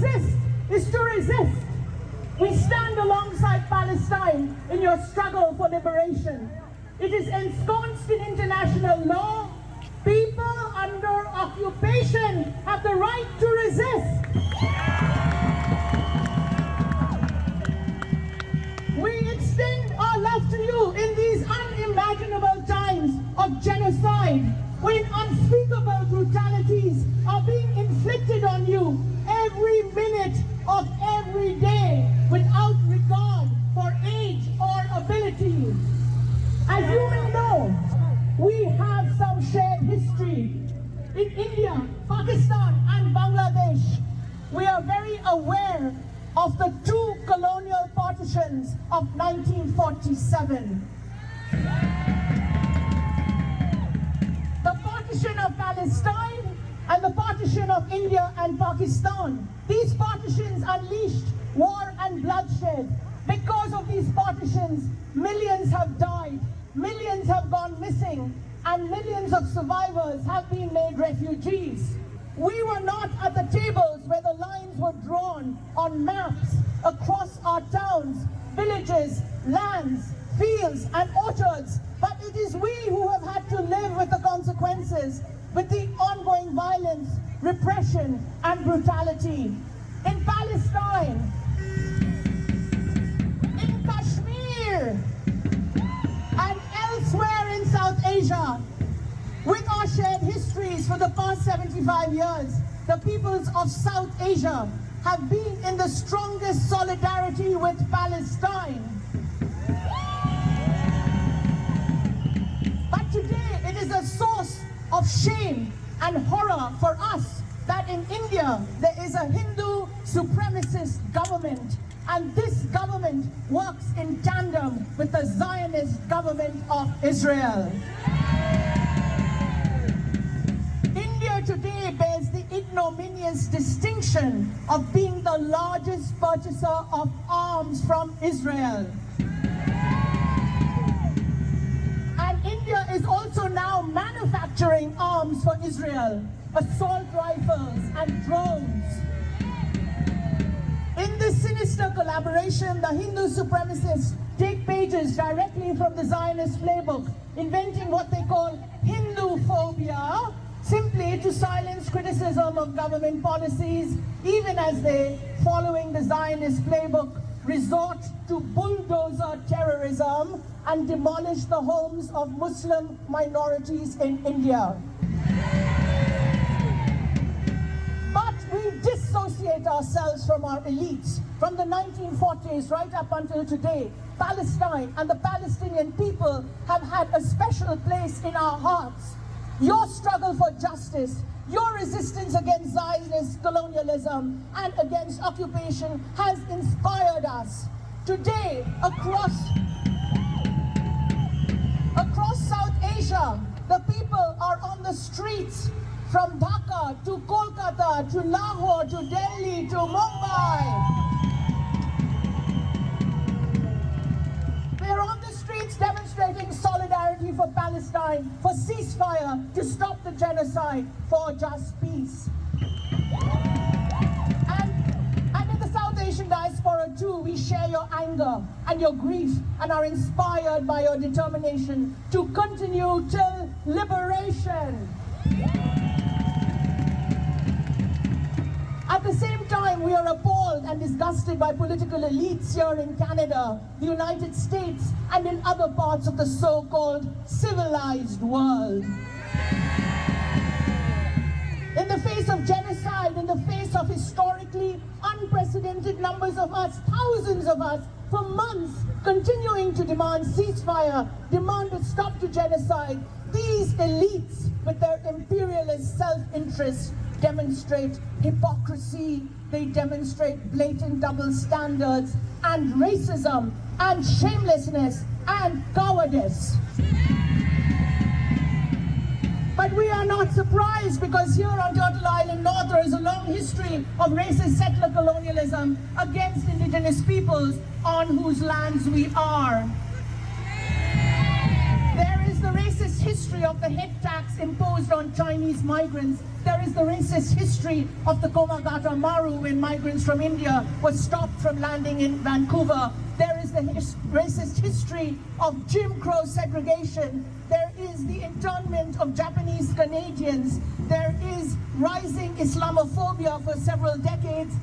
exist is to resist. We stand alongside Palestine in your struggle for liberation. It is ensconced in international law. People under occupation have the right to resist. We extend our love to you in these unimaginable times of genocide, when unspeakable brutalities are being inflicted on you every minute of every day without regard for age or ability. As you may know, we have some shared history. In India, Pakistan and Bangladesh, we are very aware of the two colonial partitions of 1947. The partition of Palestine and the partition of India and Pakistan. These partitions unleashed war and bloodshed. Because of these partitions, millions have died, millions have gone missing, and millions of survivors have been made refugees. We were not at the tables where the lines were drawn on maps across our towns, villages, lands, fields, and orchards, but it is we who have had to live with the consequences, with the ongoing violence, repression, and brutality. In Palestine, in Kashmir, and elsewhere in South Asia, with our shared histories for the past 75 years, the peoples of South Asia have been in the strongest solidarity with Palestine. But today it is a source of shame and horror for us that in India there is a Hindu supremacist government, and this government works in tandem with the Zionist government of Israel. India today bears the ignominious distinction of being the largest purchaser of arms from Israel. And India is also now manufacturing arms for Israel, assault rifles and drones. In this sinister collaboration, the Hindu supremacists take pages directly from the Zionist playbook, inventing what they call Hindu phobia, simply to silence criticism of government policies, even as they, following the Zionist playbook, resort to bulldozer terrorism and demolish the homes of Muslim minorities in India. But we dissociate ourselves from our elites. From the 1940s right up until today, Palestine and the Palestinian people have had a special place in our hearts. Your struggle for justice, your resistance against Zionist colonialism and against occupation has inspired us. Today, across South Asia, the people are on the streets, from Dhaka to Kolkata to Lahore to Delhi to Mumbai. They're on the streets demonstrating solidarity for Palestine, for ceasefire, to stop the genocide, for just peace. And in the South Asian diaspora too, we share your anger and your grief and are inspired by your determination to continue till liberation. At the same time, we are appalled and disgusted by political elites here in Canada, the United States, and in other parts of the so-called civilized world. In the face of genocide, in the face of historically unprecedented numbers of us, thousands of us, for months, continuing to demand ceasefire, demand a stop to genocide, these elites, with their imperialist self-interest, demonstrate hypocrisy, they demonstrate blatant double standards and racism and shamelessness and cowardice. But we are not surprised, because here on Turtle Island North there is a long history of racist settler colonialism against indigenous peoples on whose lands we are. There is the racist history history of the head tax imposed on Chinese migrants. There is the racist history of the Komagata Maru when migrants from India were stopped from landing in Vancouver. There is the racist history of Jim Crow segregation. There is the internment of Japanese Canadians. There is rising Islamophobia for several decades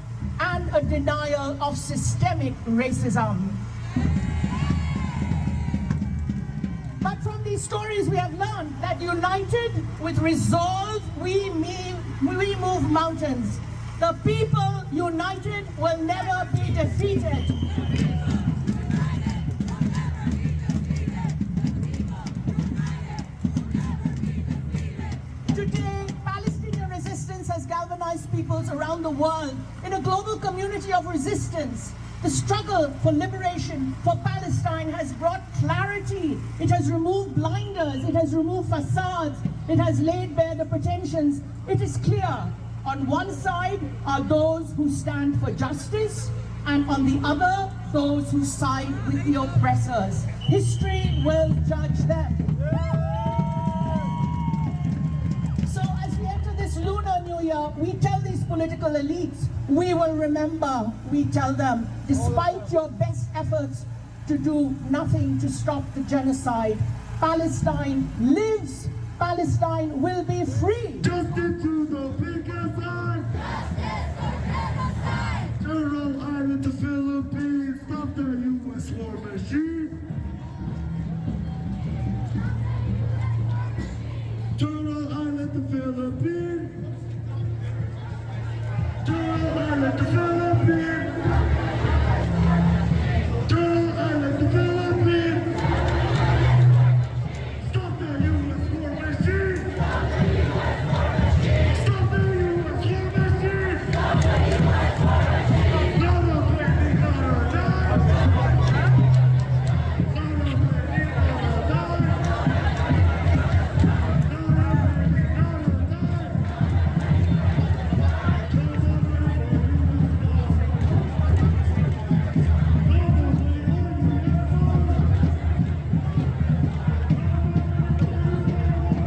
and a denial of systemic racism. But from these stories we have learned that united with resolve, we move mountains. The people united will never be defeated. Today, Palestinian resistance has galvanized peoples around the world in a global community of resistance. The struggle for liberation for Palestine has brought clarity. It has removed blinders. It has removed facades. It has laid bare the pretensions. It is clear. On one side are those who stand for justice, and on the other, those who side with the oppressors. History will judge them. So as we enter this Lunar New Year, we tell these political elites, we will remember, we tell them, despite your best efforts to do nothing to stop the genocide, Palestine lives, Palestine will be free. Justice to the biggest eye. Justice for genocide. Turtle Island to Philippines. Stop the U.S. war machine. Turtle Island to Philippines. Turtle Island to Philippines. Turtle Island to Philippines. Stop the U.S. war machine. Stop the U.S. war machine. Stop the U.S. war machine. Stop the U.S. war machine. Not a baby, not a dime. Not a baby, not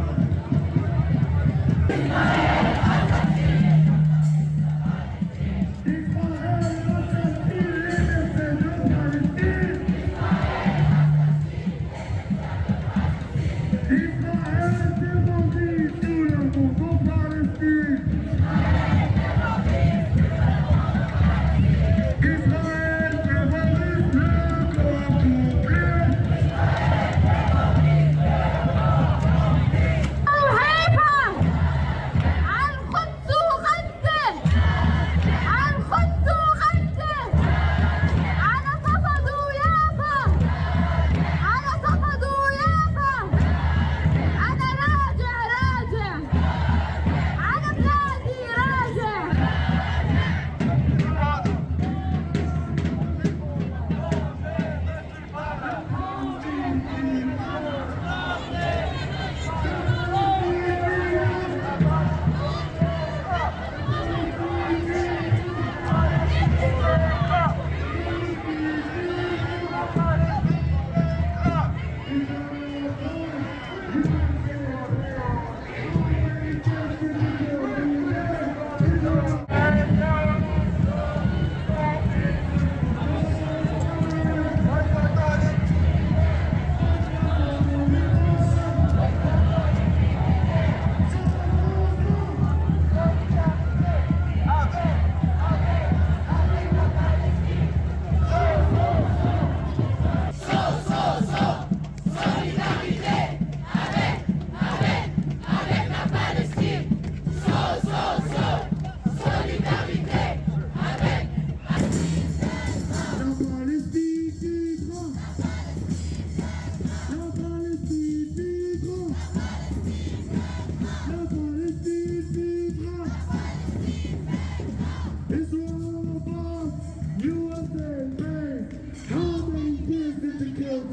a dime.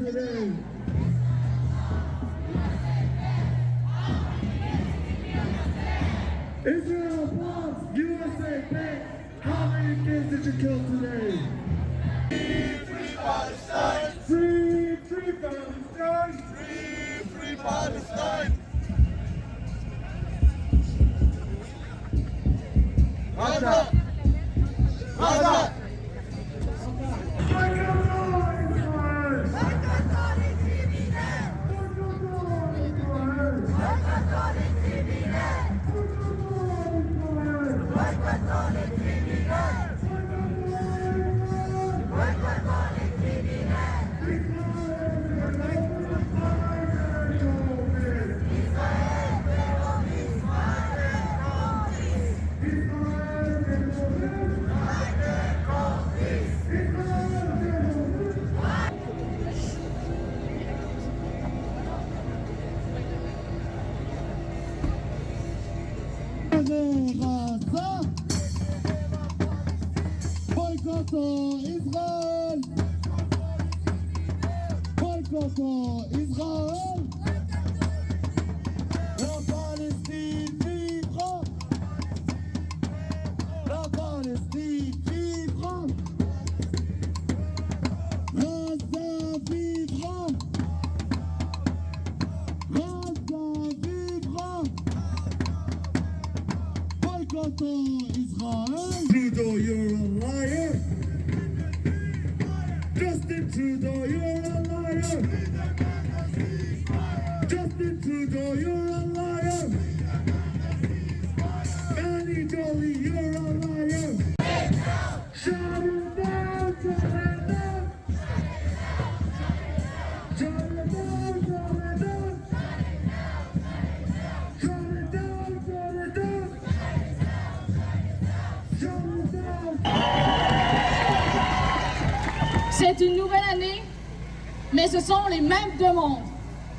Today. Israel bombs, USA bank. How many kids did you kill today? Free Palestine! Free Palestine! Free Palestine! Boycottons Israël! Boycottons Israël! La Palestine vivra! La Palestine vivra! Gaza vivra! Gaza vivra! Boycottons Israël! Trudeau, you're a liar! Justin Trudeau, you're a liar! Justin Trudeau, you're a liar! Manny Dolly, you're a liar! Shut it down, shut it down! Shut it down, shut it down! Shut it down, shut it down! Shut it down! C'est une nouvelle année, mais ce sont les mêmes demandes.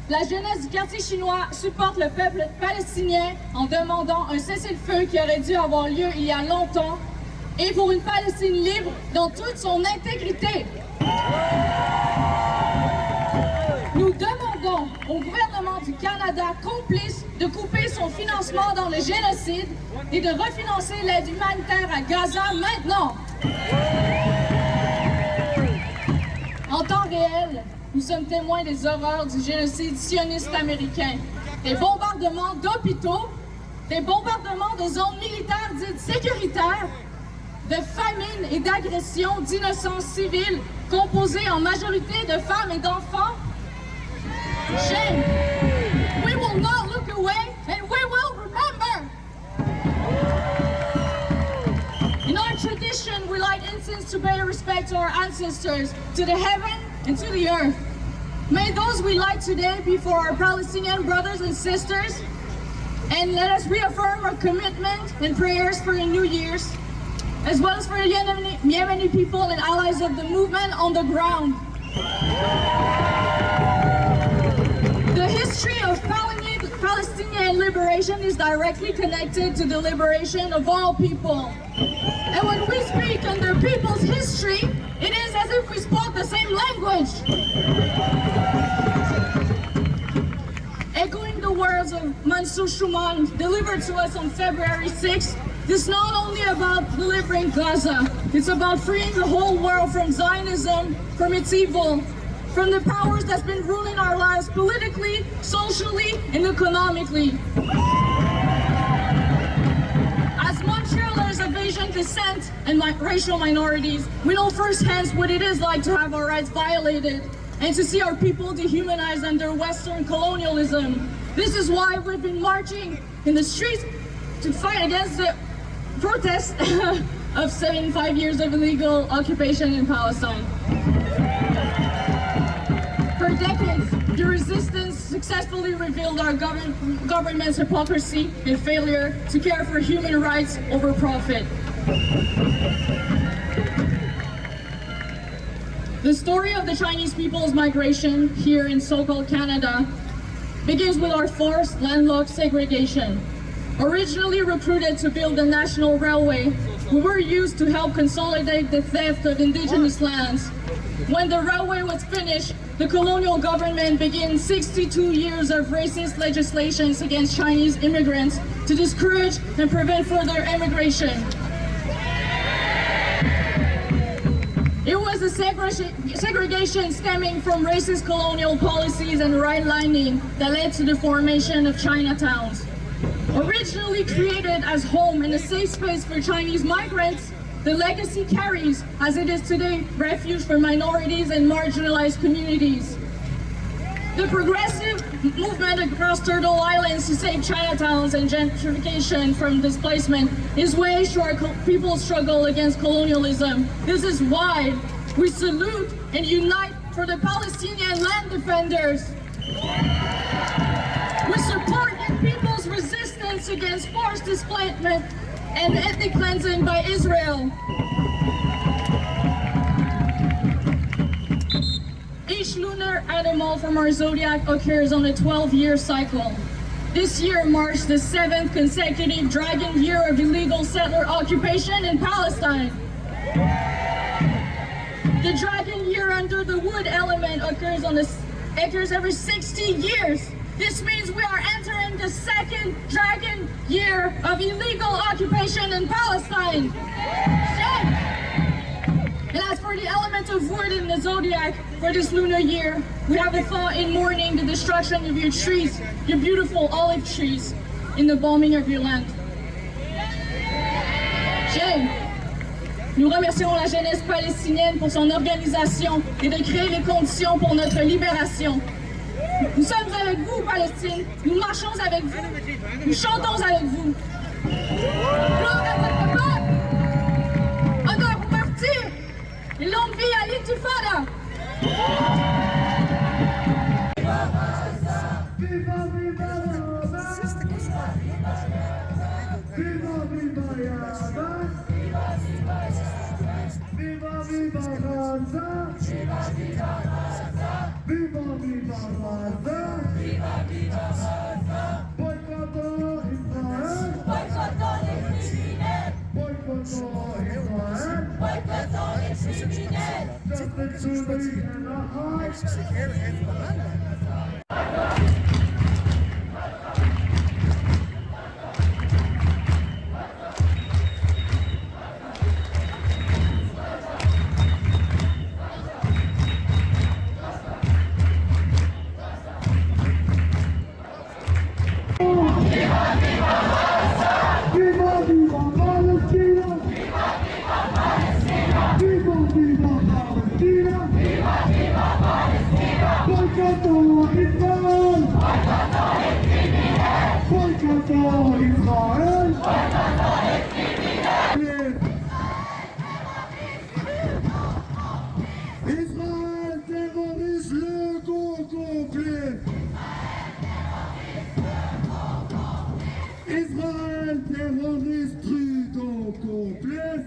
La jeunesse du quartier chinois supporte le peuple palestinien en demandant un cessez-le-feu qui aurait dû avoir lieu il y a longtemps et pour une Palestine libre dans toute son intégrité. Nous demandons au gouvernement du Canada complice de couper son financement dans le génocide et de refinancer l'aide humanitaire à Gaza maintenant. En temps réel, nous sommes témoins des horreurs du génocide sioniste américain, des bombardements d'hôpitaux, des bombardements de zones militaires dites sécuritaires, de famine et d'agressions d'innocents civils composés en majorité de femmes et d'enfants. Shame! We will not look away and we will remember! In our tradition, we light incense to pay respect to our ancestors, to the heaven and to the earth. May those we light today be for our Palestinian brothers and sisters, and let us reaffirm our commitment and prayers for the New Year's, as well as for the Yemeni people and allies of the movement on the ground. The history of Palestinian liberation is directly connected to the liberation of all people. And when we speak under people's history, it is as if we spoke the same language. Echoing the words of Mansour Shuman delivered to us on February 6th, this is not only about delivering Gaza, it's about freeing the whole world from Zionism, from its evil, from the powers that's been ruling our lives politically, socially, and economically. As Montrealers of Asian descent and racial minorities, we know firsthand what it is like to have our rights violated and to see our people dehumanized under Western colonialism. This is why we've been marching in the streets to fight against the protests of 75 years of illegal occupation in Palestine. For decades, the resistance successfully revealed our government's hypocrisy and failure to care for human rights over profit. The story of the Chinese people's migration here in so-called Canada begins with our forced landlocked segregation. Originally recruited to build the national railway, we were used to help consolidate the theft of indigenous lands. When the railway was finished, the colonial government began 62 years of racist legislations against Chinese immigrants to discourage and prevent further immigration. It was a segregation stemming from racist colonial policies and redlining that led to the formation of Chinatowns. Originally created as home and a safe space for Chinese migrants, the legacy carries, as it is today, refuge for minorities and marginalized communities. The progressive movement across Turtle Islands to save Chinatowns and gentrification from displacement is waged to our people's struggle against colonialism. This is why we salute and unite for the Palestinian land defenders. We support your people's resistance against forced displacement and ethnic cleansing by Israel. Each lunar animal from our zodiac occurs on a 12-year cycle. This year marks the 7th consecutive dragon year of illegal settler occupation in Palestine. The dragon year under the wood element occurs every 60 years. This means we are entering the 2nd dragon year of illegal occupation in Palestine. And as for the element of wood in the zodiac for this lunar year, we have a thought in mourning the destruction of your trees, your beautiful olive trees, in the bombing of your land. Nous remercions la jeunesse palestinienne pour son organisation et de créer les conditions pour notre libération. Nous sommes avec vous, Palestine. Nous marchons avec vous. Nous chantons avec vous. Gloire à votre peuple. Honneur au martyr. Et longue vie à l'intifada. Viva, viva Gaza! Viva, viva Gaza! Viva, viva Gaza! Viva, viva Gaza! Boycottons Israël! Boycottons les criminels. Boycottons Israël! Boycottons les criminels. Justice to the Anaheim! Viva, viva Palestina! Viva, viva Palestina! Boycottons Israël! Boycottons Israël! Israël terrorise le complet! Israël terroriste Trudeau complet!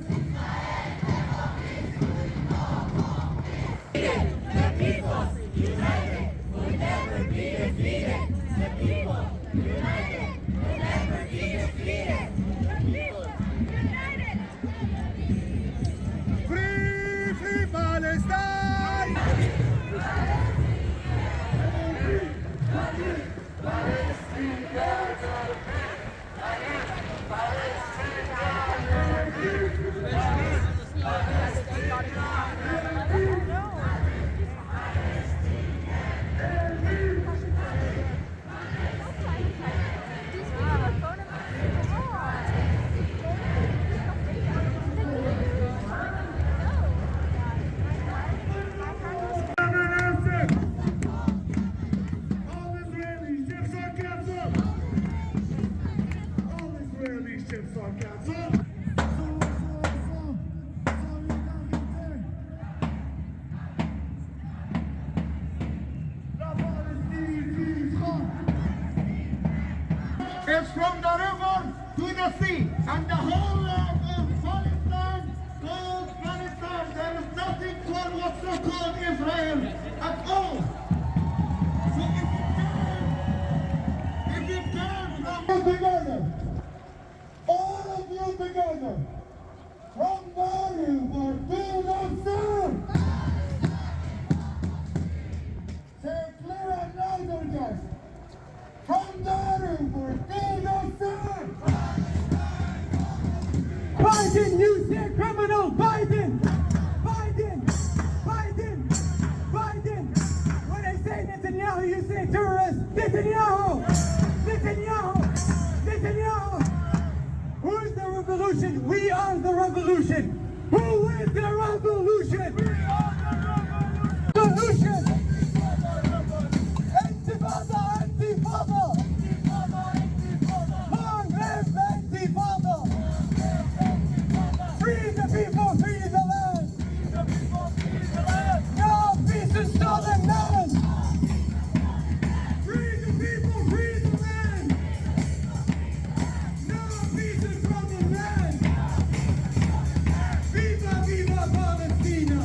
The people united will never be defeated. The people united will never be defeated. The people united. Free, free Palestine! All Israeli ships are canceled! All Israeli ships are canceled! It's from the river to the sea, and the whole land of Palestine called Palestine. There is nothing called what's so called Israel at all. So if you can, together, all of you together, from the river to the sea. Say clear and louder, guys. From the river to the sea. Biden, you say criminal. Biden, Biden, Biden, Biden. When I say Netanyahu, you say terrorist. Netanyahu, Netanyahu, Netanyahu. revolution. We are the revolution. Who is the revolution? We are the revolution. Intifada, intifada. Long live intifada. Free the people, free the land. No peace in southern land. Free the people, free the land. No peace in southern land. Viva, viva Palestina.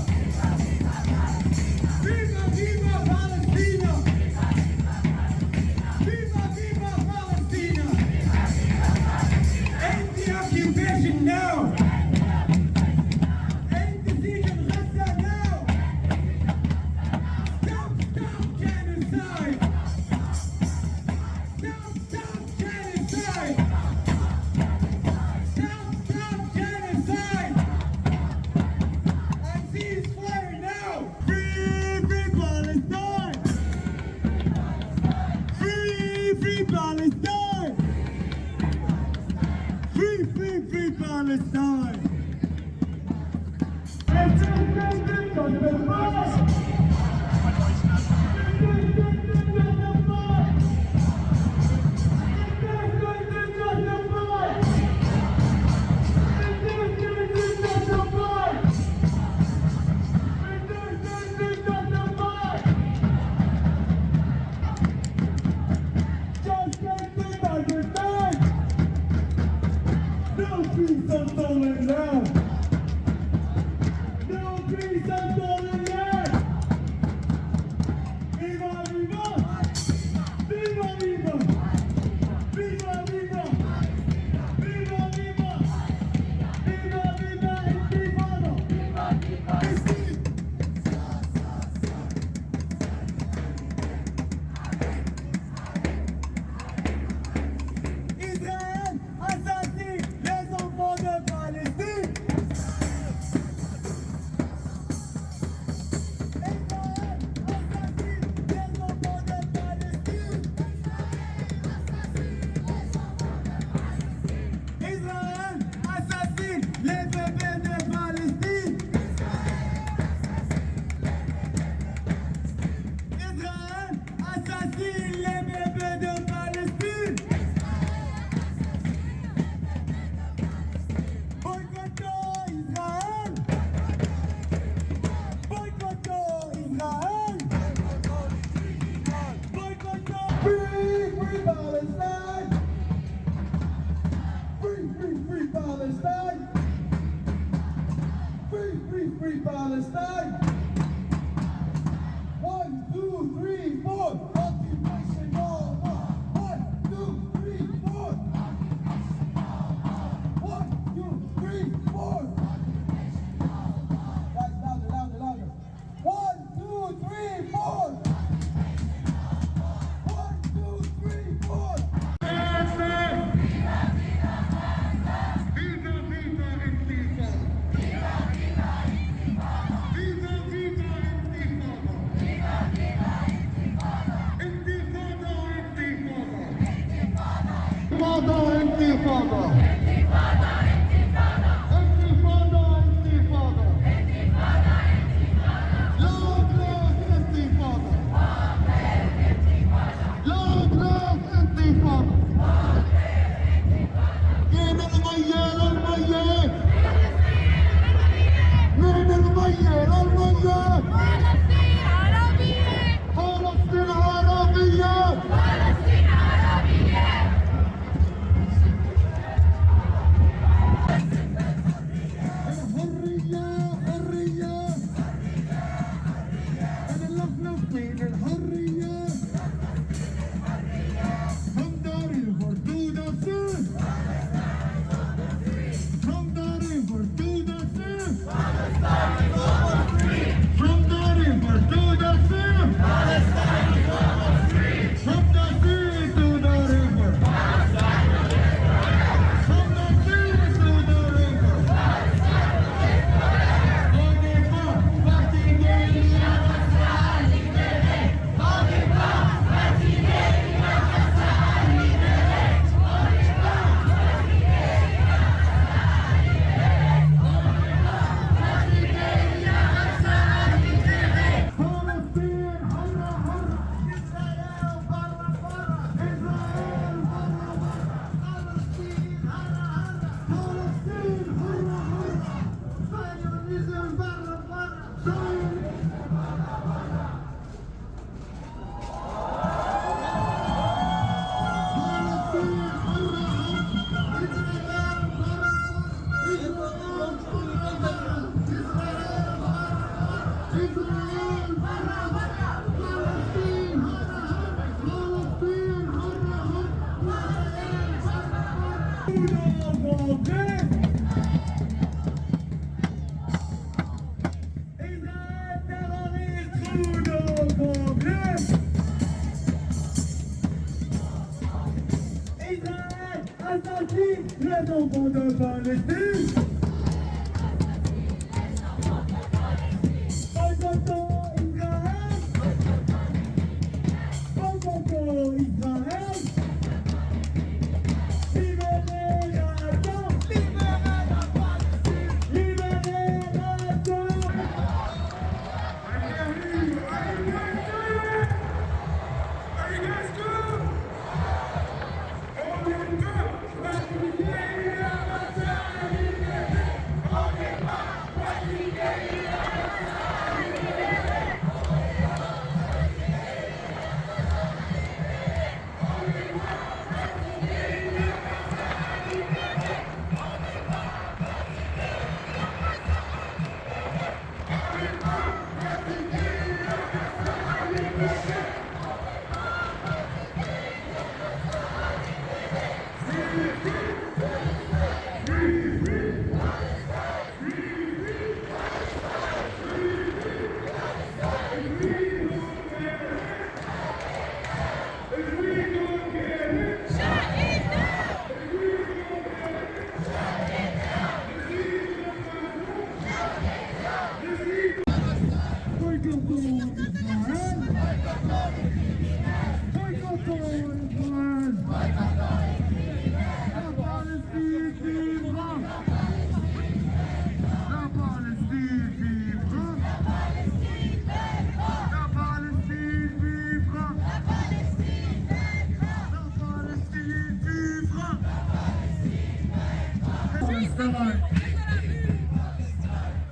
Raison pour de Palestine. Boycottons Israël. Boycottons Israël. Libérez Gaza. Libérez la Palestine. Libérez Gaza.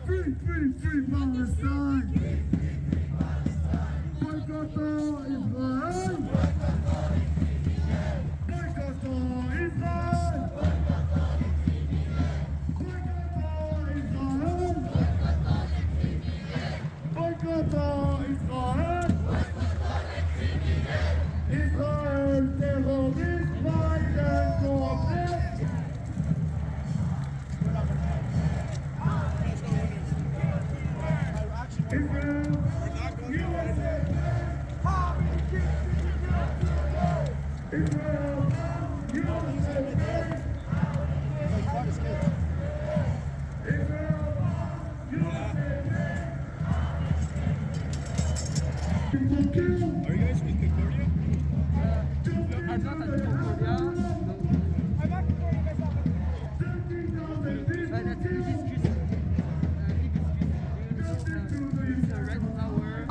Free Palestine! Boycottons Israël! Boycottons Israël! Boycottons Israël! Israël terroriste, Biden coopère! Are you guys with Concordia? I'm not at Concordia. That's hibiscus. It's a red flower.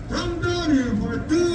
From down here for 2